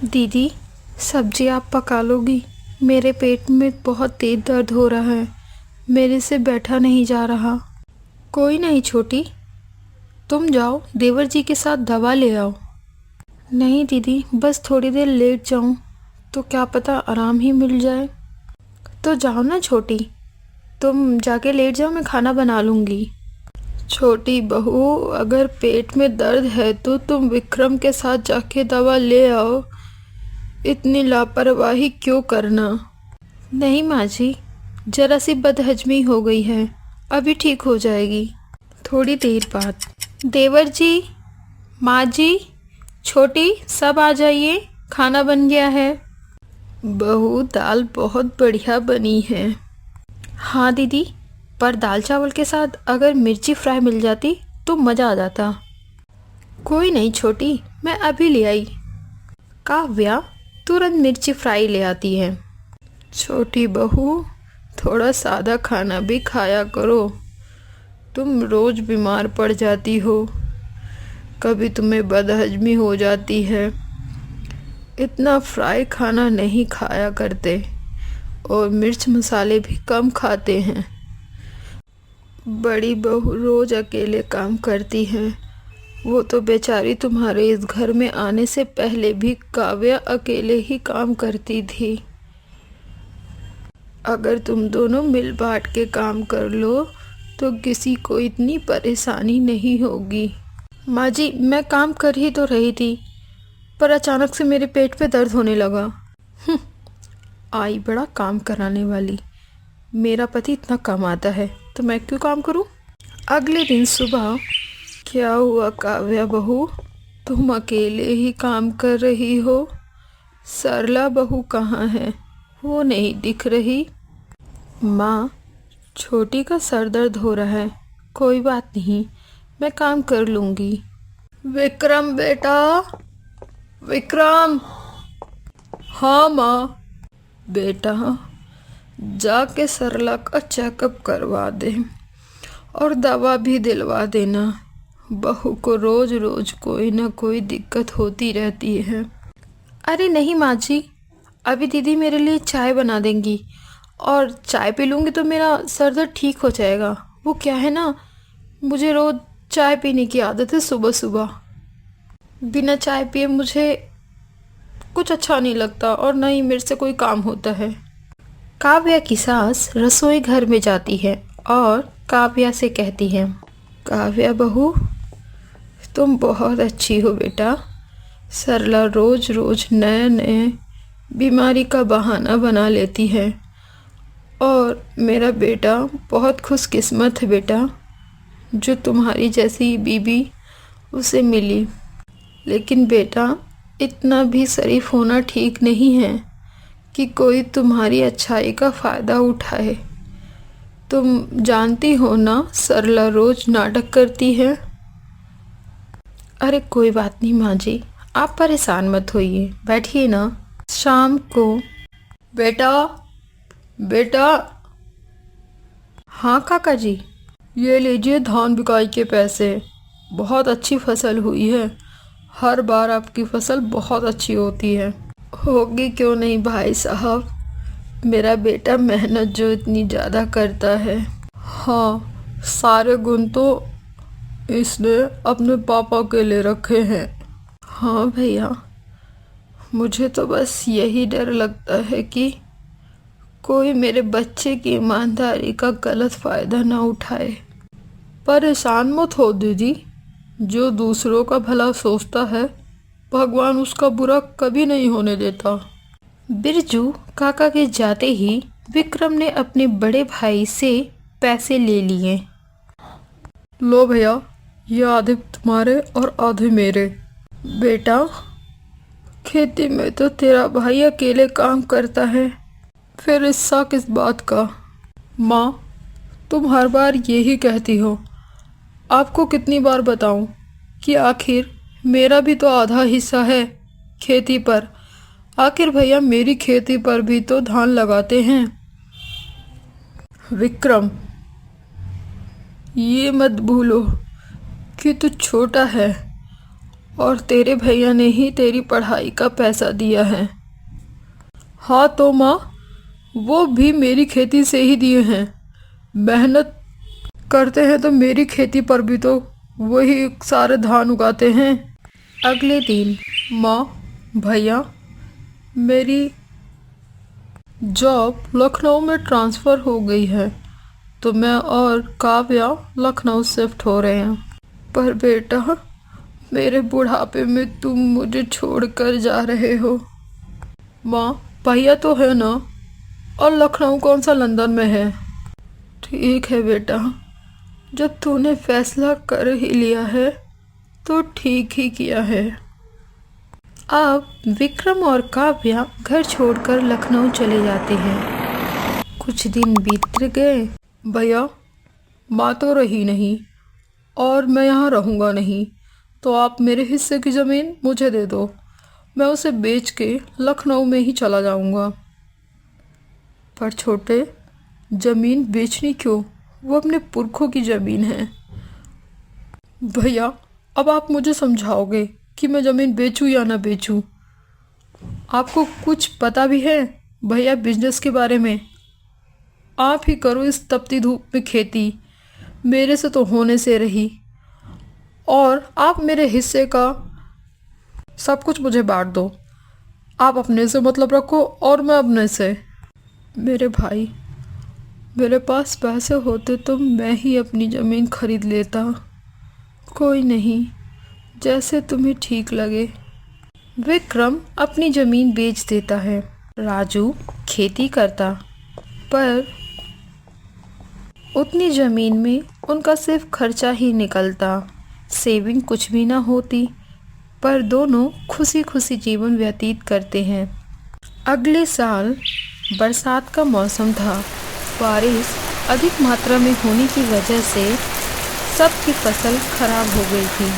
दीदी, सब्जी आप पका लोगी? मेरे पेट में बहुत तेज दर्द हो रहा है। मेरे से बैठा नहीं जा रहा। कोई नहीं छोटी, तुम जाओ देवर जी के साथ दवा ले आओ। नहीं दीदी, बस थोड़ी देर लेट जाऊं तो क्या पता आराम ही मिल जाए। तो जाओ ना छोटी, तुम जाके लेट जाओ, मैं खाना बना लूँगी। छोटी बहू, अगर पेट में दर्द है तो तुम विक्रम के साथ जाके दवा ले आओ। इतनी लापरवाही क्यों करना? नहीं माँ जी, जरा सी बदहजमी हो गई है, अभी ठीक हो जाएगी। थोड़ी देर बाद। देवर जी, माँ जी, छोटी, सब आ जाइए, खाना बन गया है। बहू, दाल बहुत बढ़िया बनी है। हाँ दीदी, पर दाल चावल के साथ अगर मिर्ची फ्राई मिल जाती तो मज़ा आ जाता। कोई नहीं छोटी, मैं अभी ले आई। काव्या तुरंत मिर्ची फ्राई ले आती है। छोटी बहू, थोड़ा सादा खाना भी खाया करो। तुम रोज बीमार पड़ जाती हो, कभी तुम्हें बदहजमी हो जाती है। इतना फ्राई खाना नहीं खाया करते और मिर्च मसाले भी कम खाते हैं। बड़ी बहू रोज अकेले काम करती है। वो तो बेचारी तुम्हारे इस घर में आने से पहले भी काव्या अकेले ही काम करती थी। अगर तुम दोनों मिल बांट के काम कर लो तो किसी को इतनी परेशानी नहीं होगी। माँ जी, मैं काम कर ही तो रही थी, पर अचानक से मेरे पेट पे दर्द होने लगा। आई बड़ा काम कराने वाली। मेरा पति इतना कमाता है तो मैं क्यों काम करूं? अगले दिन सुबह। क्या हुआ काव्या बहू, तुम अकेले ही काम कर रही हो? सरला बहू कहाँ है? वो नहीं दिख रही। माँ, छोटी का सर दर्द हो रहा है, कोई बात नहीं, मैं काम कर लूँगी। विक्रम बेटा, विक्रम। हाँ माँ। बेटा, जाके सरला का चेकअप करवा दे और दवा भी दिलवा देना। बहू को रोज रोज कोई ना कोई दिक्कत होती रहती है। अरे नहीं माँ जी, अभी दीदी मेरे लिए चाय बना देंगी और चाय पी लूँगी तो मेरा सर दर्द ठीक हो जाएगा। वो क्या है ना, मुझे रोज़ चाय पीने की आदत है सुबह सुबह। बिना चाय पिए मुझे कुछ अच्छा नहीं लगता और न ही मेरे से कोई काम होता है। काव्या की सास रसोई घर में जाती है और काव्या से कहती है, काव्या बहू, तुम बहुत अच्छी हो बेटा। सरला रोज रोज नए नए बीमारी का बहाना बना लेती है और मेरा बेटा बहुत खुशकिस्मत है बेटा, जो तुम्हारी जैसी बीबी उसे मिली। लेकिन बेटा, इतना भी शरीफ होना ठीक नहीं है कि कोई तुम्हारी अच्छाई का फ़ायदा उठाए। तुम जानती हो ना, सरला रोज नाटक करती है। अरे कोई बात नहीं माँ जी, आप परेशान मत होइए, बैठिए ना। शाम को। बेटा, बेटा। हाँ काका जी। ये लीजिए धान बिकाई के पैसे। बहुत अच्छी फसल हुई है, हर बार आपकी फसल बहुत अच्छी होती है। होगी क्यों नहीं भाई साहब, मेरा बेटा मेहनत जो इतनी ज़्यादा करता है। हाँ, सारे गुण तो इसने अपने पापा के लिए रखे हैं। हाँ भैया, मुझे तो बस यही डर लगता है कि कोई मेरे बच्चे की ईमानदारी का गलत फ़ायदा ना उठाए। परेशान मत हो दीदी, जो दूसरों का भला सोचता है भगवान उसका बुरा कभी नहीं होने देता। बिरजू काका के जाते ही विक्रम ने अपने बड़े भाई से पैसे ले लिए। लो भैया, ये आधे तुम्हारे और आधे मेरे। बेटा, खेती में तो तेरा भाई अकेले काम करता है, फिर हिस्सा किस बात का? माँ, तुम हर बार यही कहती हो, आपको कितनी बार बताऊं कि आखिर मेरा भी तो आधा हिस्सा है खेती पर। आखिर भैया मेरी खेती पर भी तो धान लगाते हैं। विक्रम, ये मत भूलो कि तू छोटा है और तेरे भैया ने ही तेरी पढ़ाई का पैसा दिया है। हाँ तो माँ, वो भी मेरी खेती से ही दिए हैं। मेहनत करते हैं तो मेरी खेती पर भी तो वही सारे धान उगाते हैं। अगले दिन माँ, भैया, मेरी जॉब लखनऊ में ट्रांसफ़र हो गई है तो मैं और काव्या लखनऊ शिफ्ट हो रहे हैं। पर बेटा, मेरे बुढ़ापे में तुम मुझे छोड़कर जा रहे हो। माँ, भैया तो है ना, और लखनऊ कौन सा लंदन में है। ठीक है बेटा, जब तूने फैसला कर ही लिया है तो ठीक ही किया है। अब विक्रम और काव्या घर छोड़कर लखनऊ चले जाते हैं। कुछ दिन बीत गए। भैया, माँ तो रही नहीं और मैं यहाँ रहूँगा नहीं, तो आप मेरे हिस्से की ज़मीन मुझे दे दो। मैं उसे बेच के लखनऊ में ही चला जाऊँगा। पर छोटे, ज़मीन बेचनी क्यों? वो अपने पुरखों की ज़मीन है। भैया, अब आप मुझे समझाओगे कि मैं ज़मीन बेचूं या ना बेचूं? आपको कुछ पता भी है भैया बिजनेस के बारे में? आप ही करो इस तपती धूप में खेती, मेरे से तो होने से रही। और आप मेरे हिस्से का सब कुछ मुझे बांट दो। आप अपने से मतलब रखो और मैं अपने से। मेरे भाई, मेरे पास पैसे होते तो मैं ही अपनी ज़मीन खरीद लेता। कोई नहीं, जैसे तुम्हें ठीक लगे। विक्रम अपनी ज़मीन बेच देता है। राजू खेती करता, पर उतनी ज़मीन में उनका सिर्फ खर्चा ही निकलता, सेविंग कुछ भी ना होती। पर दोनों खुशी खुशी जीवन व्यतीत करते हैं। अगले साल बरसात का मौसम था। बारिश अधिक मात्रा में होने की वजह से सबकी फसल खराब हो गई थी।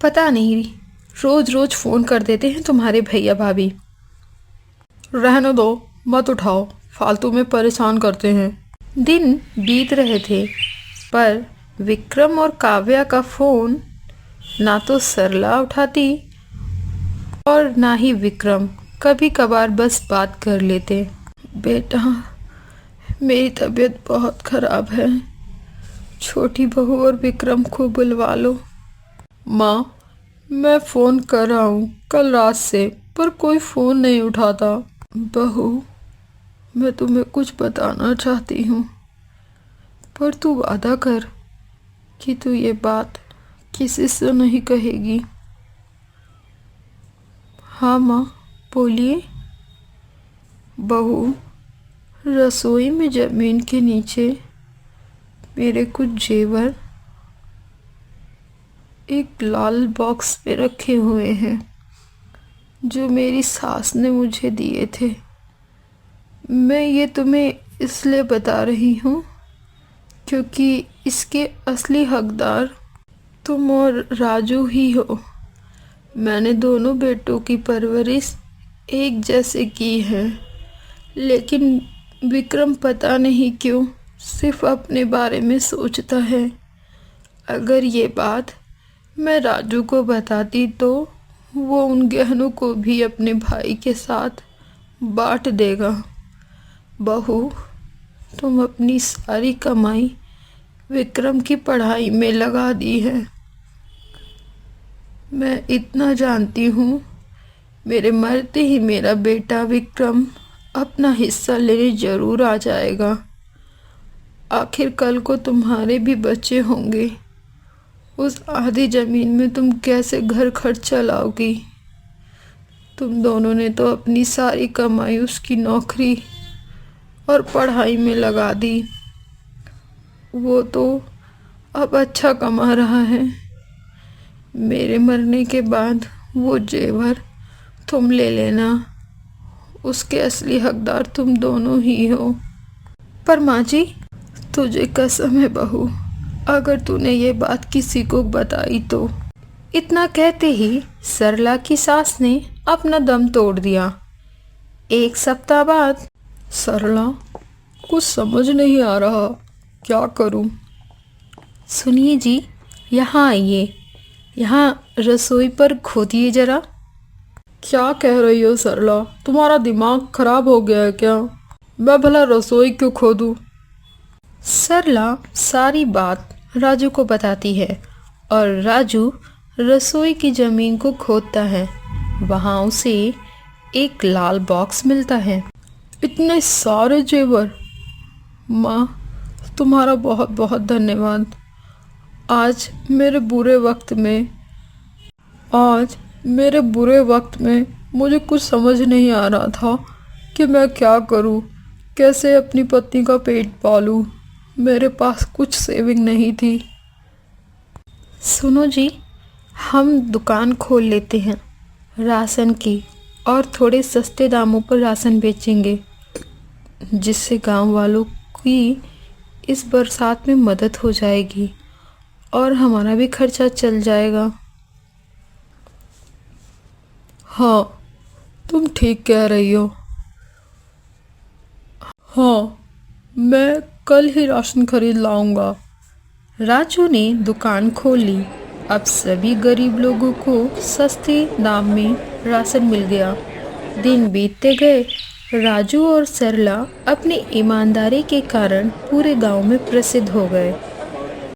पता नहीं रोज रोज फ़ोन कर देते हैं तुम्हारे भैया भाभी। रहने दो, मत उठाओ, फालतू में परेशान करते हैं। दिन बीत रहे थे, पर विक्रम और काव्या का फ़ोन ना तो सरला उठाती और ना ही विक्रम। कभी कभार बस बात कर लेते। बेटा, मेरी तबीयत बहुत ख़राब है, छोटी बहू और विक्रम को बुलवा लो। माँ, मैं फ़ोन कर रहा हूँ कल रात से, पर कोई फ़ोन नहीं उठाता। बहू, मैं तुम्हें कुछ बताना चाहती हूँ, पर तू वादा कर कि तू ये बात किसी से नहीं कहेगी। हाँ माँ, बोलिए। बहू, रसोई में ज़मीन के नीचे मेरे कुछ जेवर एक लाल बॉक्स में रखे हुए हैं, जो मेरी सास ने मुझे दिए थे। मैं ये तुम्हें इसलिए बता रही हूँ क्योंकि इसके असली हकदार तुम और राजू ही हो। मैंने दोनों बेटों की परवरिश एक जैसे की है, लेकिन विक्रम पता नहीं क्यों सिर्फ अपने बारे में सोचता है। अगर ये बात मैं राजू को बताती तो वो उन गहनों को भी अपने भाई के साथ बांट देगा। बहू, तुम अपनी सारी कमाई विक्रम की पढ़ाई में लगा दी है। मैं इतना जानती हूँ, मेरे मरते ही मेरा बेटा विक्रम अपना हिस्सा लेने ज़रूर आ जाएगा। आखिर कल को तुम्हारे भी बच्चे होंगे। उस आधी ज़मीन में तुम कैसे घर खर्च चलाओगी? तुम दोनों ने तो अपनी सारी कमाई उसकी नौकरी और पढ़ाई में लगा दी। वो तो अब अच्छा कमा रहा है। मेरे मरने के बाद वो जेवर तुम ले लेना, उसके असली हकदार तुम दोनों ही हो। पर माँ जी, तुझे कसम है बहू, अगर तूने ये बात किसी को बताई तो। इतना कहते ही सरला की सास ने अपना दम तोड़ दिया। एक सप्ताह बाद। सरला, कुछ समझ नहीं आ रहा, क्या करूं? सुनिए जी, यहाँ आइए। यहाँ रसोई पर खोदिए जरा। क्या कह रही हो सरला, तुम्हारा दिमाग खराब हो गया है क्या? मैं भला रसोई क्यों खोदूं? सरला सारी बात राजू को बताती है और राजू रसोई की जमीन को खोदता है। वहाँ उसे एक लाल बॉक्स मिलता है। इतने सारे जेवर! माँ, तुम्हारा बहुत बहुत धन्यवाद। आज मेरे बुरे वक्त में मुझे कुछ समझ नहीं आ रहा था कि मैं क्या करूं, कैसे अपनी पत्नी का पेट पालूं। मेरे पास कुछ सेविंग नहीं थी। सुनो जी, हम दुकान खोल लेते हैं राशन की और थोड़े सस्ते दामों पर राशन बेचेंगे, जिससे गांव वालों की इस बरसात में मदद हो जाएगी और हमारा भी खर्चा चल जाएगा। हाँ, तुम ठीक कह रही हो। हाँ, मैं कल ही राशन खरीद लाऊंगा। राजू ने दुकान खोल ली। अब सभी गरीब लोगों को सस्ते दाम में राशन मिल गया। दिन बीतते गए। राजू और सरला अपनी ईमानदारी के कारण पूरे गांव में प्रसिद्ध हो गए।